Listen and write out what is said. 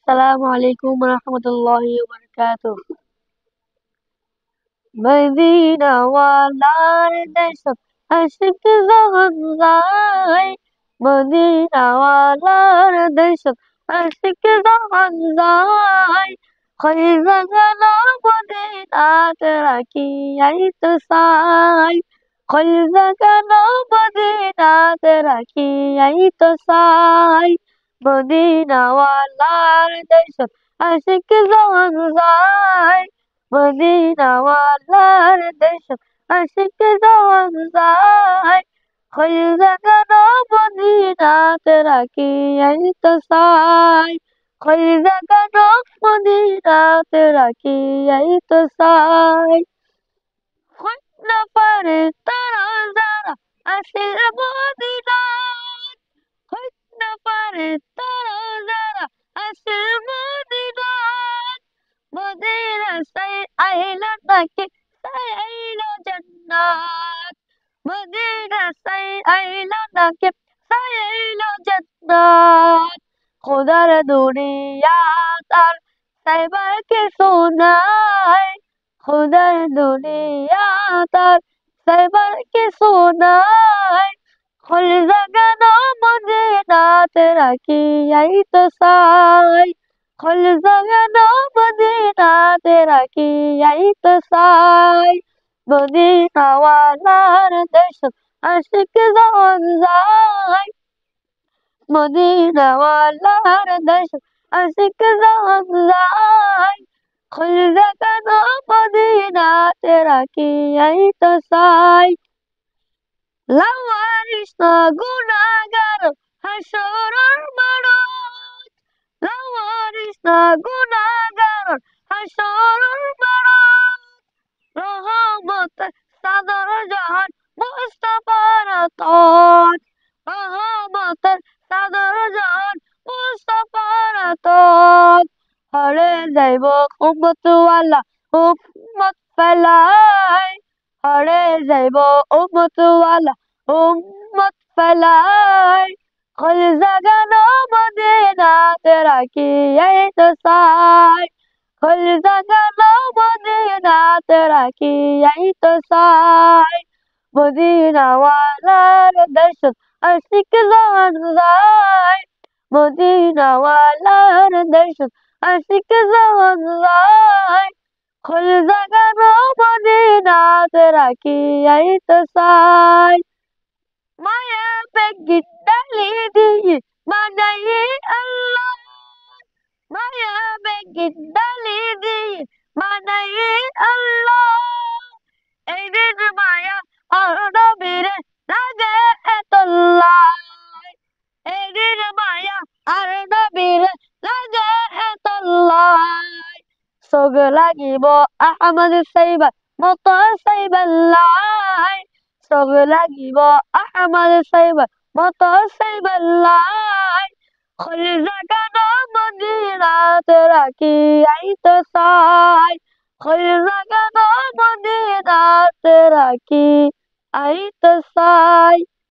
Assalamu alaikum warahmatullahi wabarakatuh. Medina walar deshat aşık zaman zay. Medina walar deshat aşık zaman zay. Khayza gana Medina tera ki ay to sai. Khayza gana Medina tera ki ay to sai. Medina walar deshat aşık zaman zay. Medina walar deshat aşık zaman zay. Khayza gana Medina tera ki ay to sai. Khayza gana Medina tera ki ay to sai. Khutna pare tara zara asir Medina. Khutna pare tara zara asir Medina. Medina say ahla taki say ahla jannat. Medina say ahla taki say ahla jannat. खुदर दुनिया तर cyber के सुनाए खुदर दुनिया तर cyber के सुनाए खुल जगनो Medina तेरा की यही तो साई खुल जगनो मदीना तेरा की यही तो साई मदीना वाला देश आशिक जान Medina walar deshat aşık zaman zay. Khul zakano Medina tera ki yही तो Sai. Lawarisna gunagar haşorur marut. Lawarisna gunagar haşorur marut. Rahmat sadar jahan Mustafa ratot. Rahmat sadar jahan Mustafa ratot. হরে যাইব উম্মত ওয়ালা উম্মত ফেলাই হরে যাইব উম্মত ওয়ালা উম্মত ফেলাই খল জাগানো মদিনা তেরা কি এই তো সাই খল জাগানো মদিনা তেরা কি এই তো সাই মদিনা ওয়ালার দর্শন আশিক জান যায় মদিনা ওয়ালার দর্শন আশিক জান যায় खुल जगनो मदीना तेरा की यही तो साई माया पे गिट्टली दी बनाई अल्लाह माया पे गिट्टली दी बनाई अल्लाह एक दिन माया और नबीरे लगे एतल्लाह एक दिन माया और नबीरे लगे एतल्लाह Sog লাগিব Ahmad Saiba মতো সাইবার লাই সব লাগিব Ahmad Saiba মতো সাইবার লাই খল জাগানো মদিনা তেরা কি আই তো সাই খল জাগানো মদিনা তেরা কি আই তো সাই